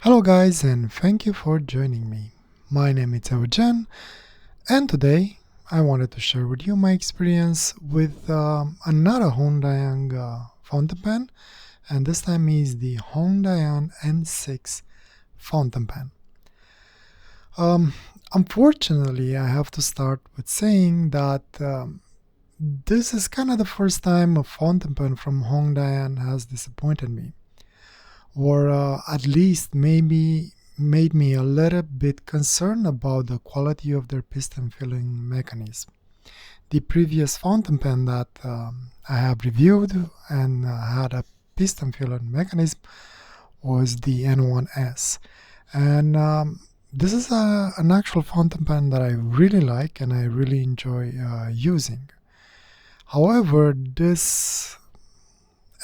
Hello guys, and thank you for joining me. My name is Eugen, and today I wanted to share with you my experience with another Hondayan fountain pen, and this time is the Hondayan N6 fountain pen. Um, Unfortunately, I have to start with saying that this is kind of the first time a fountain pen from Hondayan has disappointed me, or at least maybe made me a little bit concerned about the quality of their piston filling mechanism. The previous fountain pen that I have reviewed and had a piston filling mechanism was the N1S. And this is an actual fountain pen that I really like and I really enjoy using. However, this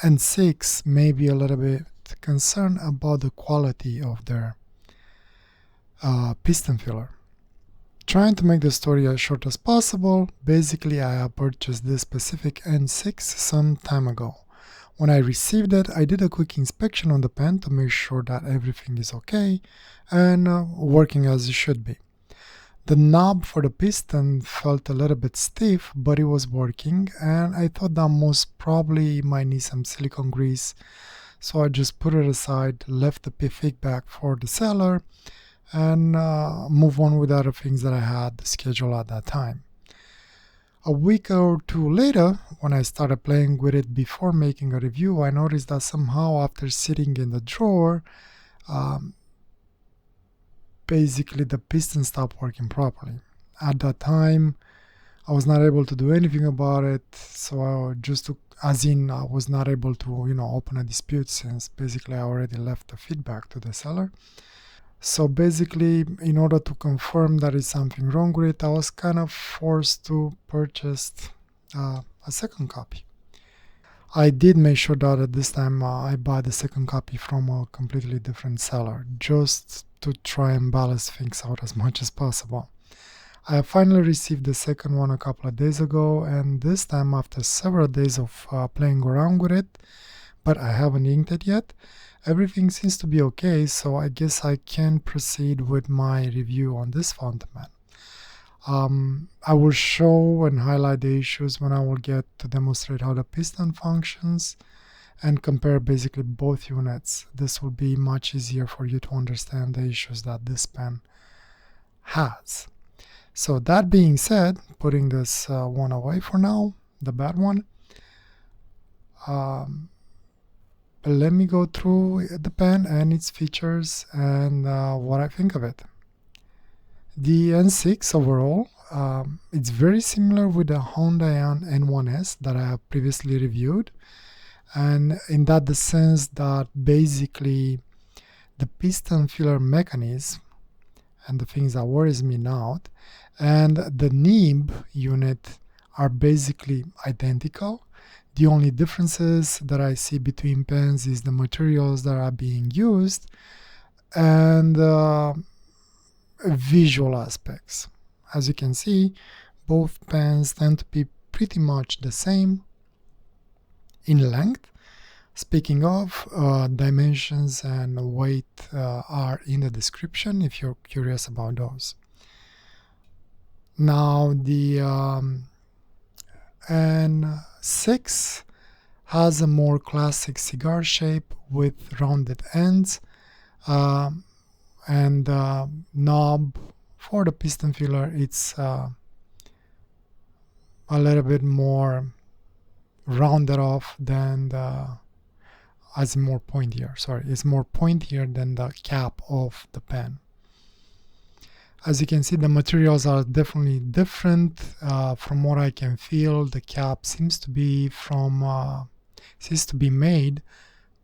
N6 may be a little bit concerned about the quality of their piston filler. Trying to make the story as short as possible, basically I have purchased this specific N6 some time ago. When I received it, I did a quick inspection on the pen to make sure that everything is okay and working as it should be. The knob for the piston felt a little bit stiff, but it was working, and I thought that most probably might need some silicone grease, so I just put it aside, left the feedback for the seller, and move on with other things that I had scheduled at that time. A week or two later, when I started playing with it before making a review, I noticed that somehow after sitting in the drawer, basically the piston stopped working properly. At that time, I was not able to do anything about it, so I was not able to, open a dispute since basically I already left the feedback to the seller. So basically, in order to confirm that is something wrong with it, I was kind of forced to purchase a second copy. I did make sure that at this time I buy the second copy from a completely different seller, just to try and balance things out as much as possible. I finally received the second one a couple of days ago, and this time after several days of playing around with it, but I haven't inked it yet, everything seems to be okay, so I guess I can proceed with my review on this fountain pen. I will show and highlight the issues when I will get to demonstrate how the piston functions and compare basically both units. This will be much easier for you to understand the issues that this pen has. So that being said, putting this one away for now, the bad one, let me go through the pen and its features and what I think of it. The N6 overall, it's very similar with the Hondayan N1S that I have previously reviewed, and in that the sense that basically the piston filler mechanism and the things that worries me now and the nib unit are basically identical. The only differences that I see between pens is the materials that are being used and visual aspects. As you can see, both pens tend to be pretty much the same in length. Speaking of, dimensions and weight are in the description if you're curious about those. Now the N6 has a more classic cigar shape with rounded ends, and knob for the piston filler, it's a little bit more rounded off than it's more pointier than the cap of the pen. As you can see, the materials are definitely different. From what I can feel, the cap seems to be made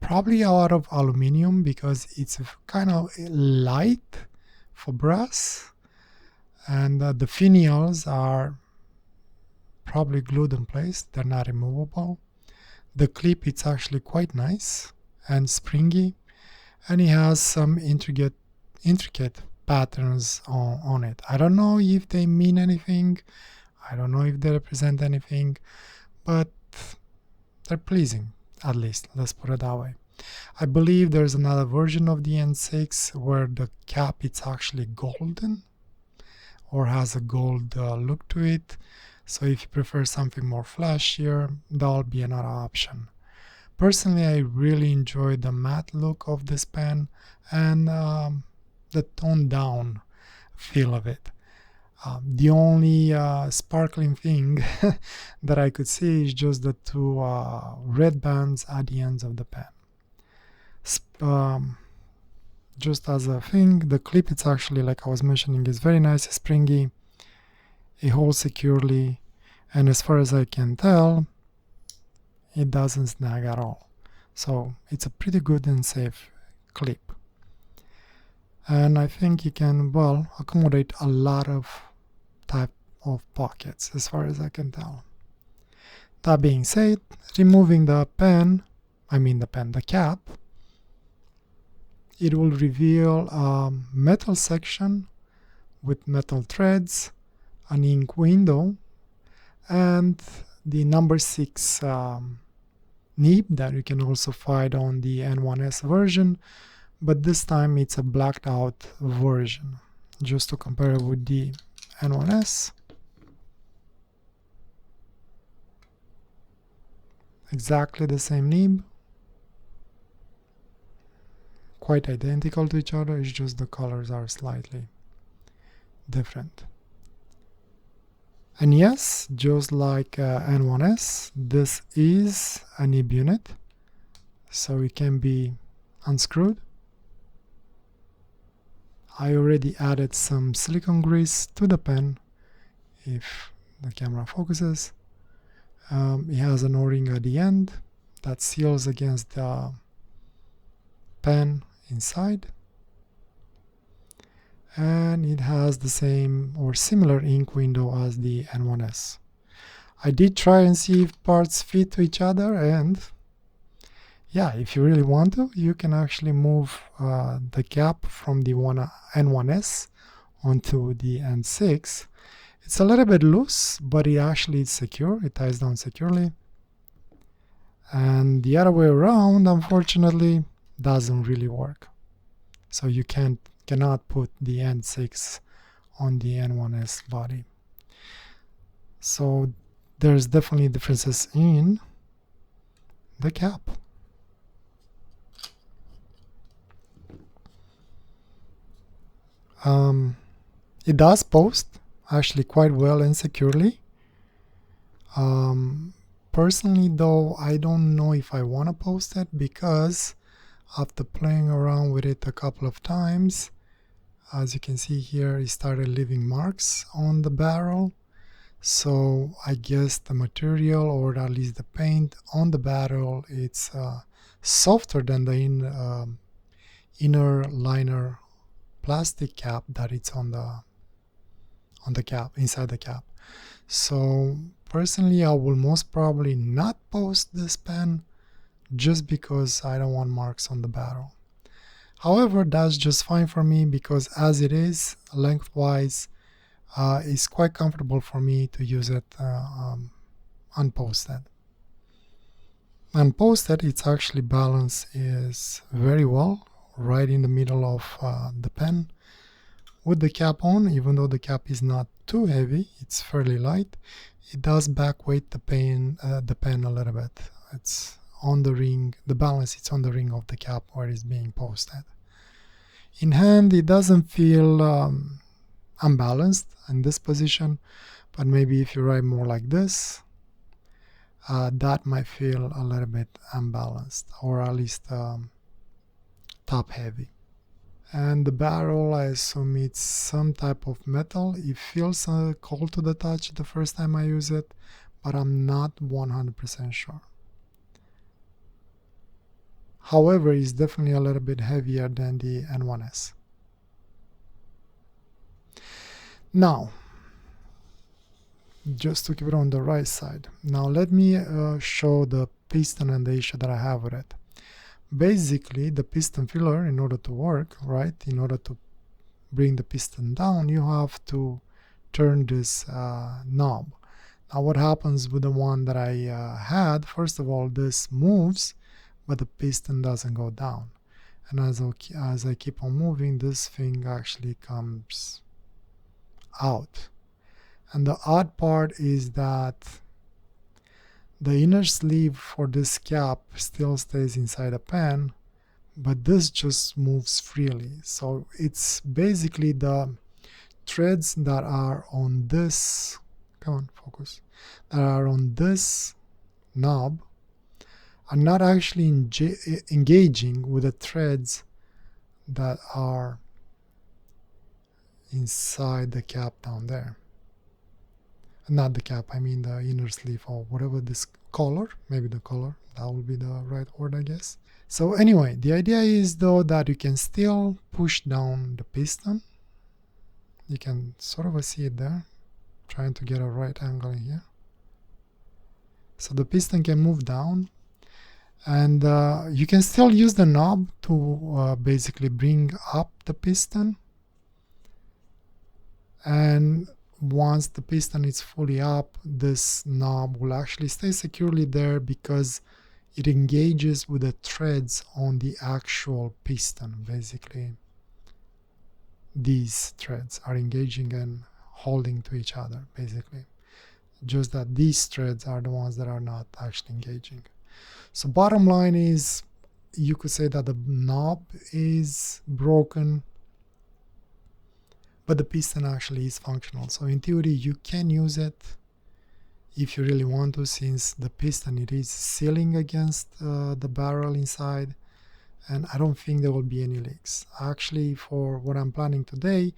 probably out of aluminum because it's kind of light for brass, and the finials are probably glued in place. They're not removable. The clip, it's actually quite nice and springy, and it has some intricate patterns on it. I don't know if they mean anything. I don't know if they represent anything, but they're pleasing, at least. Let's put it that way. I believe there's another version of the N6 where the cap is actually golden or has a gold look to it. So if you prefer something more flashier, that'll be another option. Personally, I really enjoy the matte look of this pen and the toned down feel of it. The only sparkling thing that I could see is just the two red bands at the ends of the pen. Just as a thing, the clip, it's actually, like I was mentioning, is very nice, springy, it holds securely, and as far as I can tell, it doesn't snag at all. So it's a pretty good and safe clip. And I think you can, well, accommodate a lot of type of pockets as far as I can tell. That being said, removing the cap, it will reveal a metal section with metal threads, an ink window, and the number 6 nib that you can also find on the N1S version, but this time it's a blacked out version. Just to compare it with the N1S, exactly the same nib, quite identical to each other, it's just the colors are slightly different. And yes, just like N1S, this is a nib unit, so it can be unscrewed. I already added some silicone grease to the pen, if the camera focuses. It has an O-ring at the end that seals against the pen inside, and it has the same or similar ink window as the N1S. I did try and see if parts fit to each other, and yeah, if you really want to, you can actually move the cap from the N1S onto the N6. It's a little bit loose, but it actually is secure, it ties down securely. And the other way around, unfortunately, doesn't really work. So you cannot put the N6 on the N1S body. So there's definitely differences in the cap. It does post actually quite well and securely. Personally though, I don't know if I want to post it, because after playing around with it a couple of times, as you can see here, it started leaving marks on the barrel. So I guess the material, or at least the paint on the barrel, it's softer than the inner liner plastic cap that it's on the cap, inside the cap. So personally, I will most probably not post this pen just because I don't want marks on the barrel. However, that's just fine for me, because as it is, lengthwise, it's quite comfortable for me to use it unposted. Unposted, it's actually balanced is very well, right in the middle of the pen. With the cap on, even though the cap is not too heavy, it's fairly light, it does back weight the pen a little bit. It's on the ring, the balance, it's on the ring of the cap where it's being posted. In hand, it doesn't feel unbalanced in this position, but maybe if you write more like this, that might feel a little bit unbalanced, or at least top heavy. And the barrel, I assume it's some type of metal. It feels cold to the touch the first time I use it, but I'm not 100% sure. However, it's definitely a little bit heavier than the N1S. Now, just to keep it on the right side. Now let me show the piston and the issue that I have with it. Basically, the piston filler, in order to work, right, in order to bring the piston down, you have to turn this knob. Now what happens with the one that I had, first of all, this moves, but the piston doesn't go down. And as I keep on moving, this thing actually comes out. And the odd part is that the inner sleeve for this cap still stays inside the pen, but this just moves freely. So it's basically the threads that are on this, come on, focus, that are on this knob are not actually engaging with the threads that are inside the cap down there. Not the cap, I mean the inner sleeve, or whatever this collar, maybe the collar, that will be the right word, I guess. So anyway, the idea is though that you can still push down the piston. You can sort of see it there, trying to get a right angle in here. So the piston can move down, and you can still use the knob to basically bring up the piston. And once the piston is fully up, this knob will actually stay securely there because it engages with the threads on the actual piston. Basically, these threads are engaging and holding to each other, basically. Just that these threads are the ones that are not actually engaging. So bottom line is, you could say that the knob is broken, but the piston actually is functional. So in theory, you can use it if you really want to, since the piston, it is sealing against the barrel inside, and I don't think there will be any leaks. Actually, for what I'm planning today,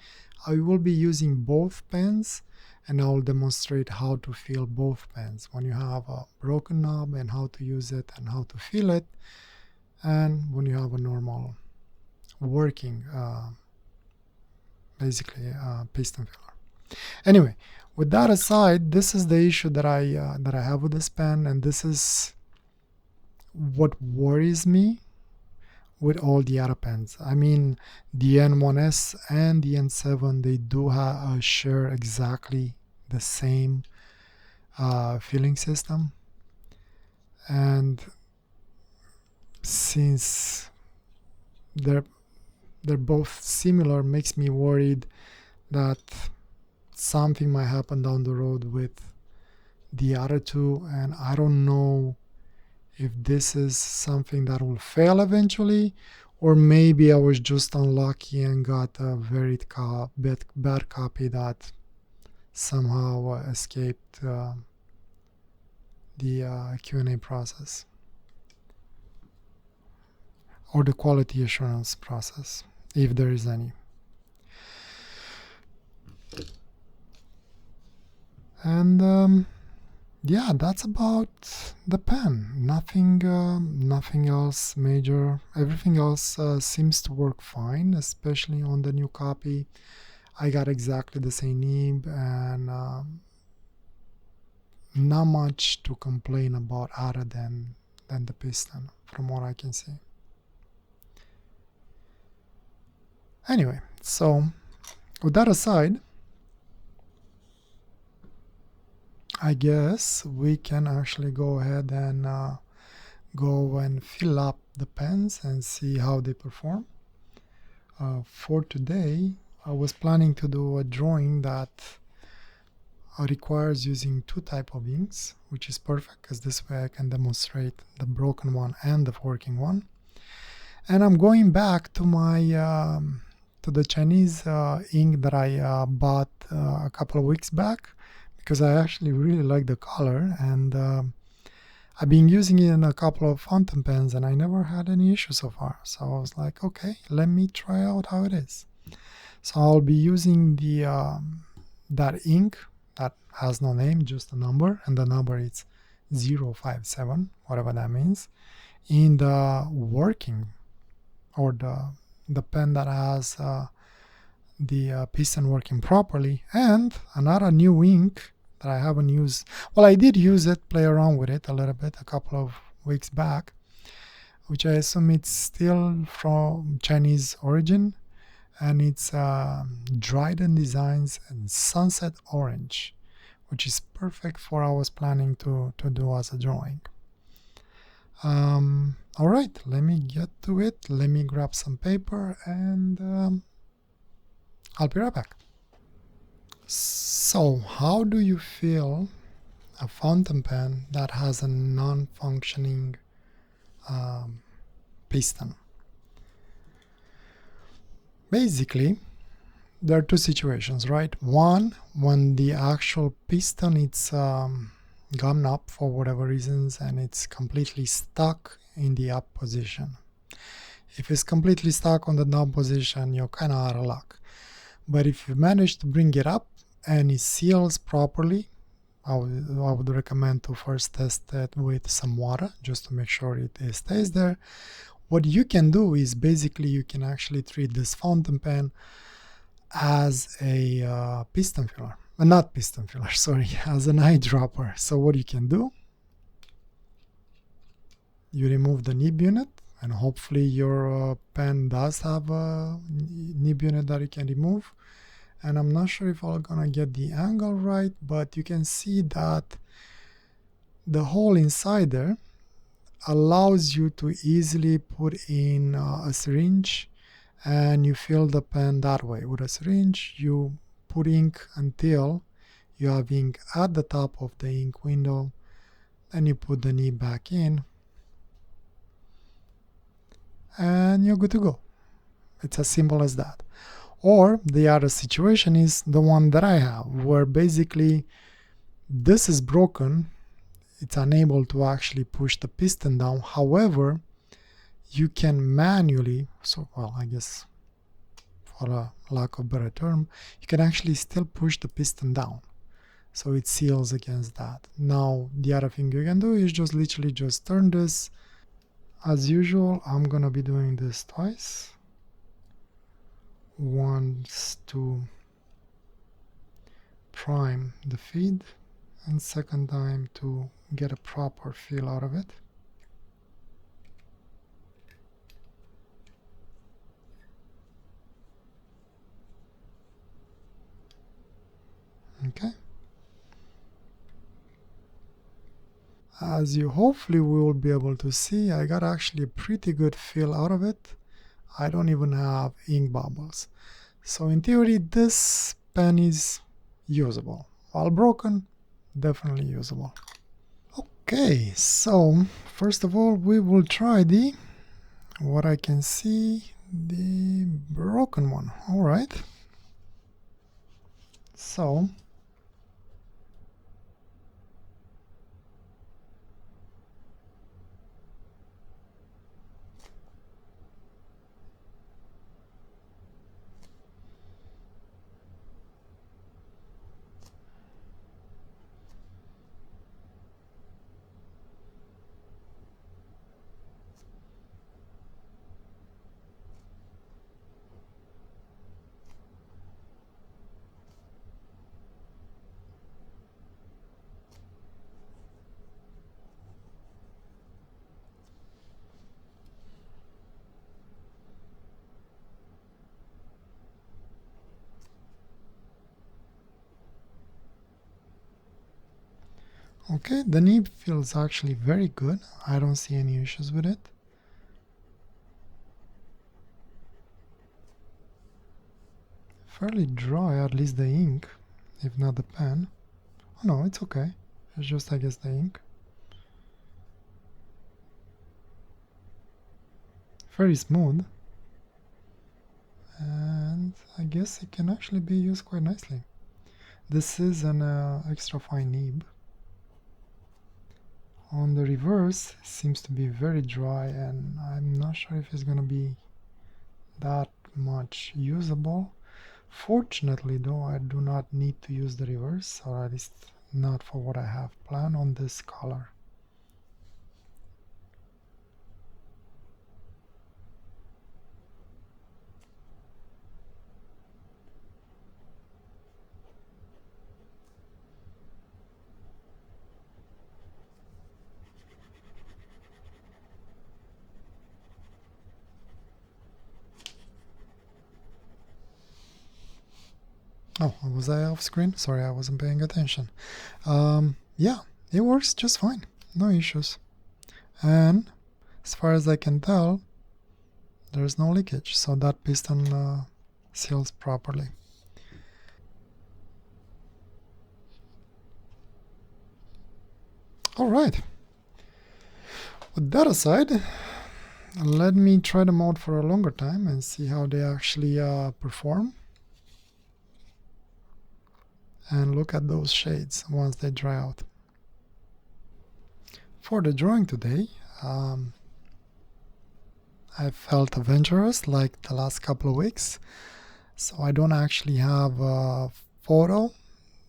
I will be using both pens, and I'll demonstrate how to fill both pens when you have a broken knob, and how to use it and how to fill it, and when you have a normal working basically piston filler. Anyway, with that aside, this is the issue that I have with this pen, and this is what worries me with all the other pens. I mean, the N1S and the N7, they do share exactly the same filling system, and since they're both similar, makes me worried that something might happen down the road with the other two, and I don't know if this is something that will fail eventually, or maybe I was just unlucky and got a very bad copy that somehow escaped the Q&A process, or the quality assurance process, if there is any. And yeah, that's about the pen. Nothing else major. Everything else seems to work fine, especially on the new copy. I got exactly the same nib, and not much to complain about other than the piston, from what I can see. Anyway, so with that aside, I guess we can actually go ahead and go and fill up the pens and see how they perform. For today, I was planning to do a drawing that requires using two types of inks, which is perfect because this way I can demonstrate the broken one and the working one. And I'm going back to my to the Chinese ink that I bought a couple of weeks back, because I actually really like the color, and I've been using it in a couple of fountain pens and I never had any issues so far. So I was like, okay, let me try out how it is. So I'll be using the that ink that has no name, just a number, and the number is 057, whatever that means, in the working, or the pen that has the piston working properly, and another new ink that I haven't used. Well, I did use it, play around with it a little bit a couple of weeks back, which I assume it's still from Chinese origin, and it's Dryden Designs and Sunset Orange, which is perfect for what I was planning to do as a drawing. All right, let me get to it. Let me grab some paper and I'll be right back. So, how do you feel a fountain pen that has a non-functioning piston? Basically, there are two situations, right? One, when the actual piston it's gone up for whatever reasons and it's completely stuck in the up position. If it's completely stuck on the down position, you're kind of out of luck. But if you manage to bring it up and it seals properly, I would recommend to first test it with some water just to make sure it stays there. What you can do is basically you can actually treat this fountain pen as a piston filler. Not piston filler, sorry, as an eyedropper. So what you can do, you remove the nib unit, and hopefully your pen does have a nib unit that you can remove. And I'm not sure if I'm gonna get the angle right, but you can see that the hole inside there allows you to easily put in a syringe and you fill the pen that way. With a syringe, you put ink until you have ink at the top of the ink window, and you put the nib back in, and you're good to go. It's as simple as that. Or the other situation is the one that I have, where basically this is broken, it's unable to actually push the piston down. However, you can manually, I guess for a lack of a better term, you can actually still push the piston down. So it seals against that. Now, the other thing you can do is just literally just turn this. As usual, I'm gonna be doing this twice. Once to prime the feed, and second time to get a proper feel out of it. Okay. As you hopefully will be able to see, I got actually a pretty good feel out of it. I don't even have ink bubbles. So in theory, this pen is usable. While broken, definitely usable. Okay, so first of all, we will try what I can see, the broken one. All right. So okay, the nib feels actually very good. I don't see any issues with it. Fairly dry, at least the ink, if not the pen. Oh no, it's okay. It's just, I guess, the ink. Very smooth. And I guess it can actually be used quite nicely. This is an extra fine nib. On the reverse, it seems to be very dry, and I'm not sure if it's going to be that much usable. Fortunately though, I do not need to use the reverse, or at least not for what I have planned on this color. Oh, was I off screen? Sorry, I wasn't paying attention. Yeah, it works just fine. No issues. And as far as I can tell, there's no leakage, so that piston seals properly. All right. With that aside, let me try them out for a longer time and see how they actually perform. And look at those shades once they dry out. For the drawing today, I felt adventurous like the last couple of weeks, so I don't actually have a photo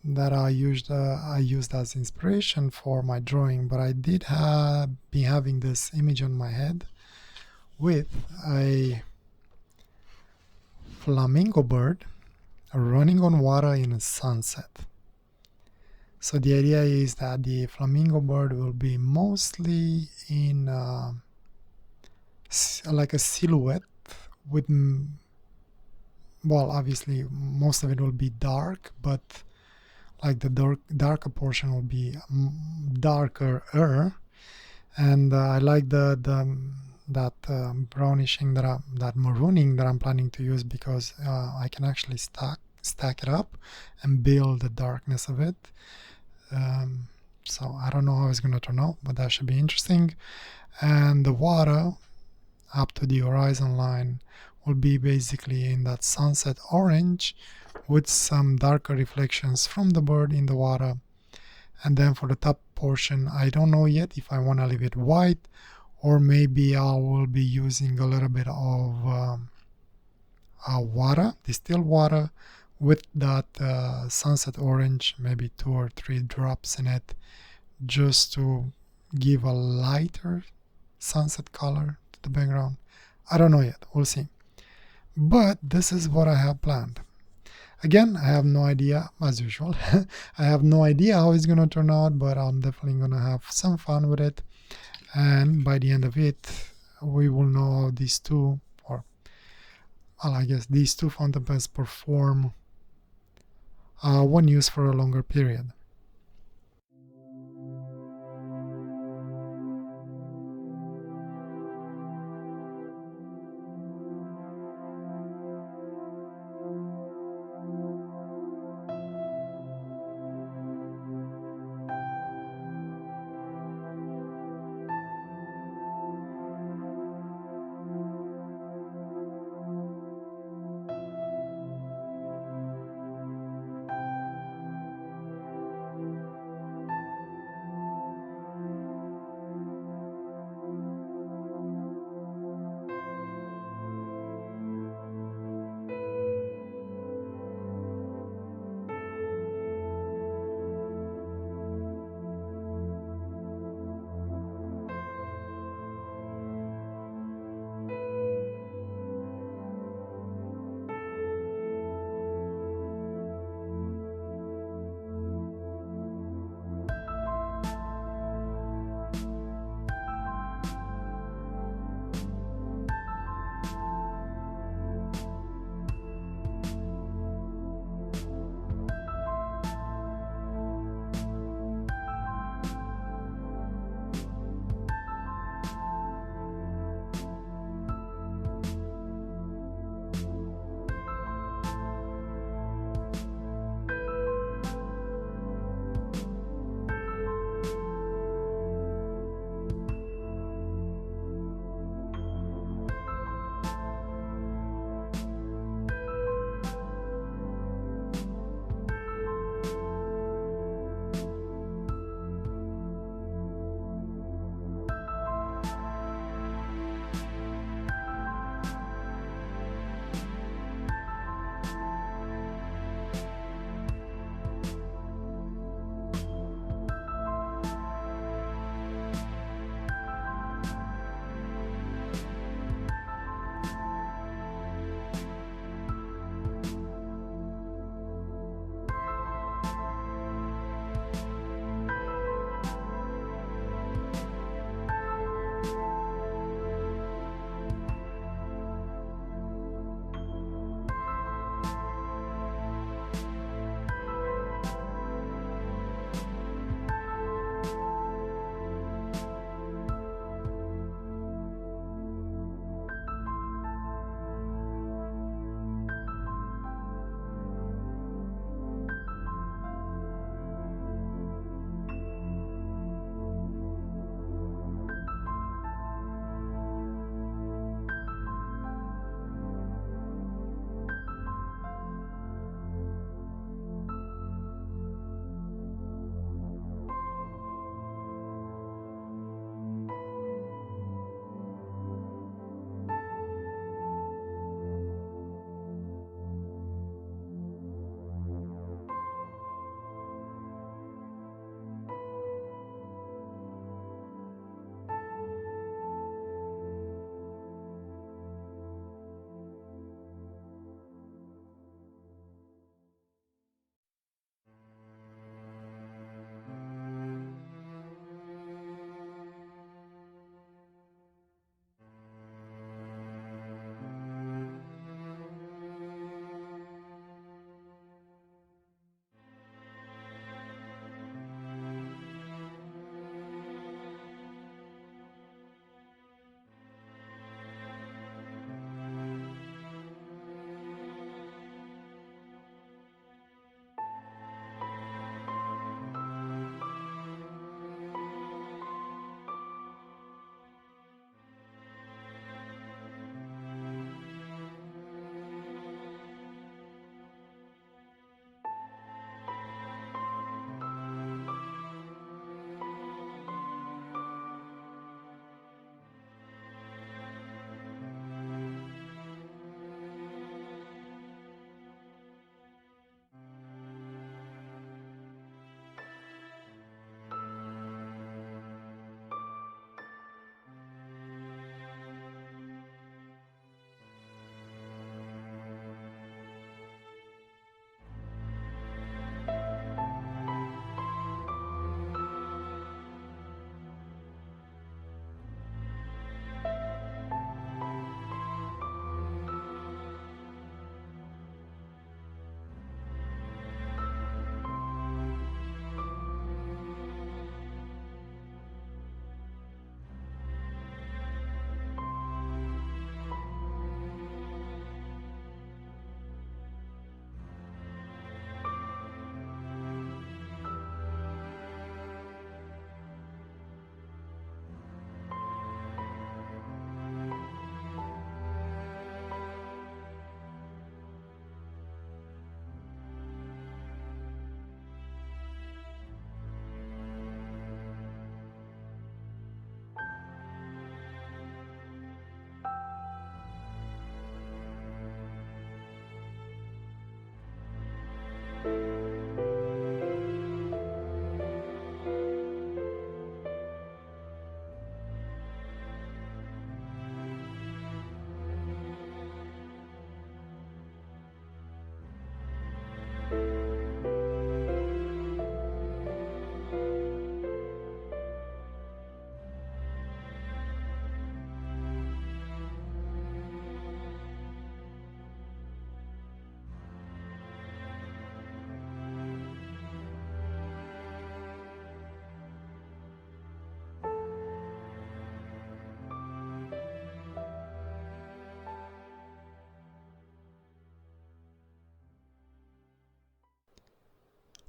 that I used as inspiration for my drawing, but I did be having this image on my head with a flamingo bird running on water in a sunset. So the idea is that the flamingo bird will be mostly in like a silhouette with, well, obviously most of it will be dark, but like the darker portion will be darker, and I like that brownishing that marooning that I'm planning to use, because I can actually stack it up and build the darkness of it. So I don't know how it's gonna turn out, but that should be interesting. And the water up to the horizon line will be basically in that sunset orange with some darker reflections from the bird in the water. And then for the top portion, I don't know yet if I want to leave it white, or maybe I will be using a little bit of water, distilled water, with that sunset orange, maybe 2 or 3 drops in it, just to give a lighter sunset color to the background. I don't know yet, we'll see. But this is what I have planned. Again, I have no idea, as usual. I have no idea how it's going to turn out, but I'm definitely going to have some fun with it. And by the end of it, we will know how these two, or well, I guess these two fountain pens perform when used for a longer period.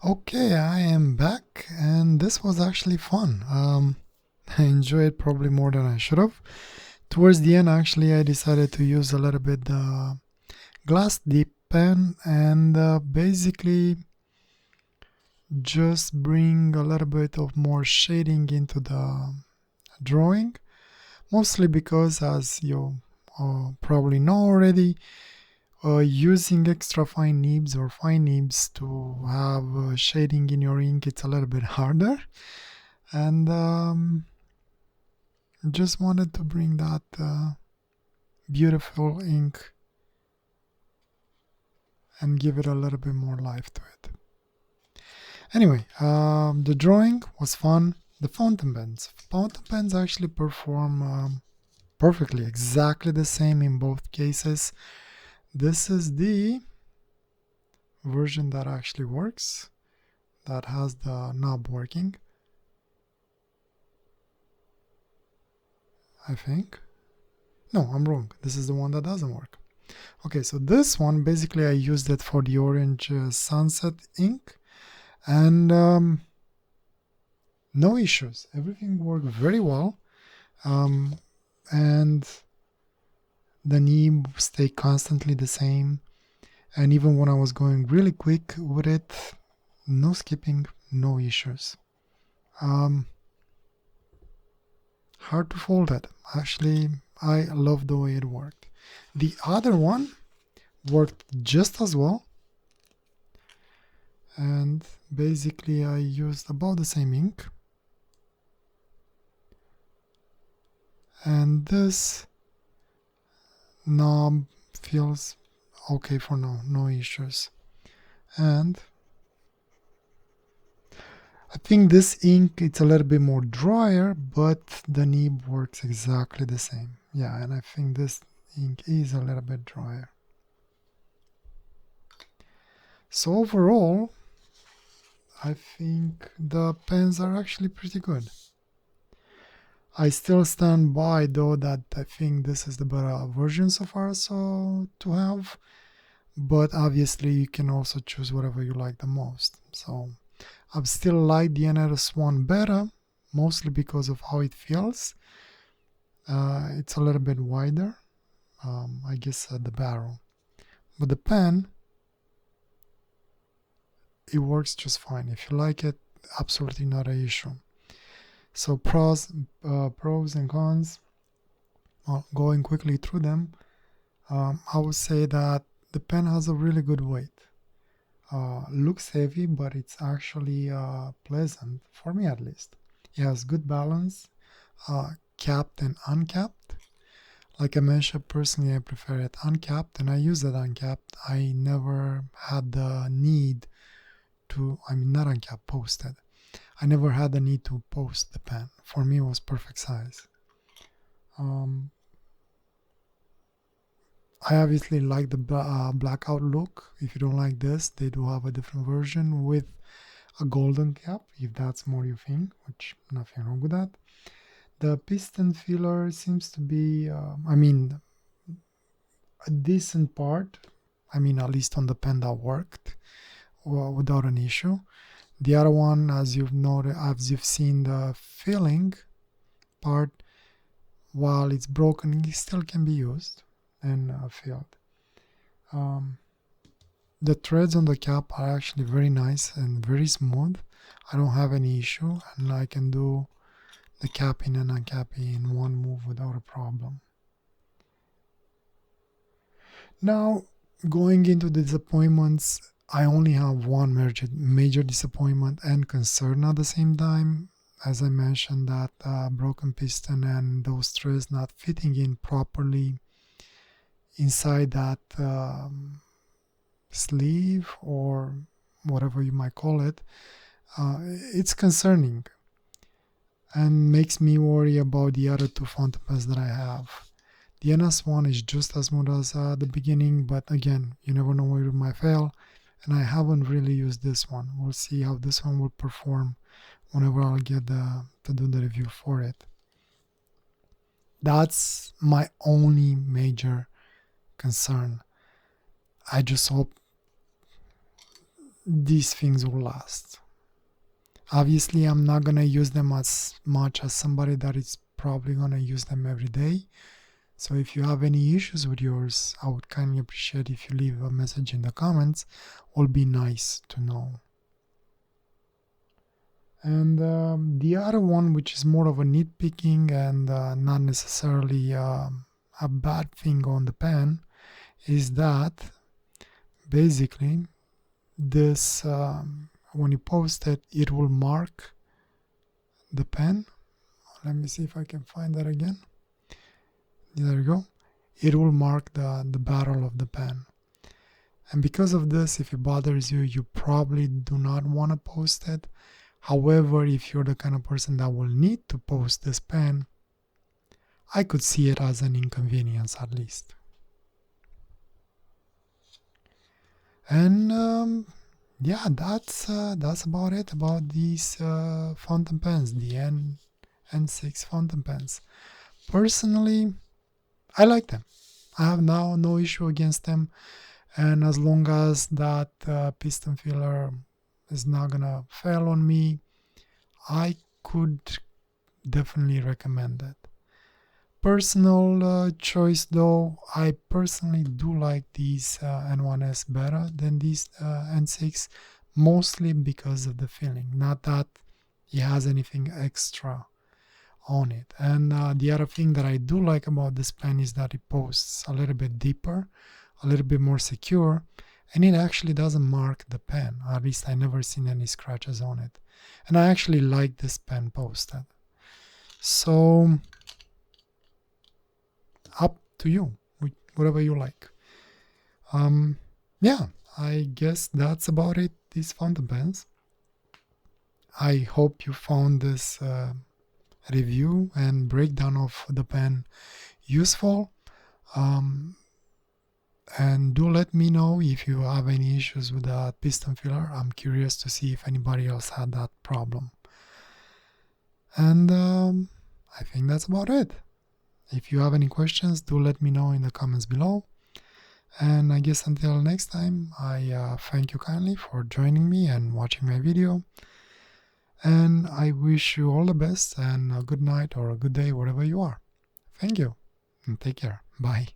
Okay, I am back, and this was actually fun. I enjoyed probably more than I should have. Towards the end, actually, I decided to use a little bit the glass dip pen and basically just bring a little bit of more shading into the drawing. Mostly because, as you probably know already, using extra fine nibs or fine nibs to have shading in your ink, it's a little bit harder. And just wanted to bring that beautiful ink and give it a little bit more life to it. Anyway, the drawing was fun. The fountain pens. Fountain pens actually perform perfectly, exactly the same in both cases. This is the version that actually works, that has the knob working, I think. No, I'm wrong. This is the one that doesn't work. Okay, so this one, basically I used it for the orange sunset ink, and no issues. Everything worked very well, and the nib stayed constantly the same. And even when I was going really quick with it, no skipping, no issues. Hard to fold it. Actually, I love the way it worked. The other one worked just as well, and basically I used about the same ink, and this knob feels okay for now, no issues. And I think this ink, it's a little bit more drier, but the nib works exactly the same. Yeah, and I think this ink is a little bit drier. So overall, I think the pens are actually pretty good. I still stand by though that I think this is the better version so far so to have, but obviously you can also choose whatever you like the most. So I still like the NRS one better, mostly because of how it feels. It's a little bit wider, I guess at the barrel, but the pen, it works just fine. If you like it, absolutely not an issue. So pros and cons. Well, going quickly through them, I would say that the pen has a really good weight. Looks heavy, but it's actually pleasant, for me at least. It has good balance, capped and uncapped. Like I mentioned, personally, I prefer it uncapped, and I use it uncapped. I never had the need to, I mean, not uncapped, posted. I never had the need to post the pen. For me, it was perfect size. I obviously like the blackout look. If you don't like this, they do have a different version with a golden cap, if that's more your thing, which nothing wrong with that. The piston filler seems to be, I mean, a decent part. I mean, at least on the pen that worked without an issue. The other one, as you've noted, as you've seen, the filling part, while it's broken, it still can be used and filled. The threads on the cap are actually very nice and very smooth. I don't have any issue, and I can do the capping and uncapping in one move without a problem. Now, going into the disappointments, I only have one major disappointment and concern at the same time. As I mentioned, that broken piston and those threads not fitting in properly inside that sleeve or whatever you might call it. It's concerning and makes me worry about the other two fountain pens that I have. The NS1 is just as smooth as the beginning, but again, you never know where it might fail, and I haven't really used this one. We'll see how this one will perform whenever I'll get to do the review for it. That's my only major concern. I just hope these things will last. Obviously, I'm not gonna use them as much as somebody that is probably gonna use them every day. So if you have any issues with yours, I would kindly appreciate if you leave a message in the comments. It would be nice to know. And the other one, which is more of a nitpicking and not necessarily a bad thing on the pen, is that basically this when you post it, it will mark the pen. Let me see if I can find that again. There you go. It will mark the barrel of the pen. And because of this, if it bothers you, you probably do not want to post it. However, if you're the kind of person that will need to post this pen, I could see it as an inconvenience at least. And yeah, that's about it about these fountain pens, the N6 fountain pens. Personally, I like them. I have now no issue against them, and as long as that piston filler is not gonna fail on me, I could definitely recommend it. Personal choice though, I personally do like these N1S better than these N6, mostly because of the feeling, not that it has anything extra on it. And the other thing that I do like about this pen is that it posts a little bit deeper, a little bit more secure, and it actually doesn't mark the pen. At least I never seen any scratches on it. And I actually like this pen posted. So up to you, whatever you like. Yeah, I guess that's about it, these fountain pens. I hope you found this review and breakdown of the pen useful. And do let me know if you have any issues with the piston filler. I'm curious to see if anybody else had that problem. And I think that's about it. If you have any questions, do let me know in the comments below. And I guess until next time, I thank you kindly for joining me and watching my video. And I wish you all the best and a good night or a good day wherever you are. Thank you and take care. Bye.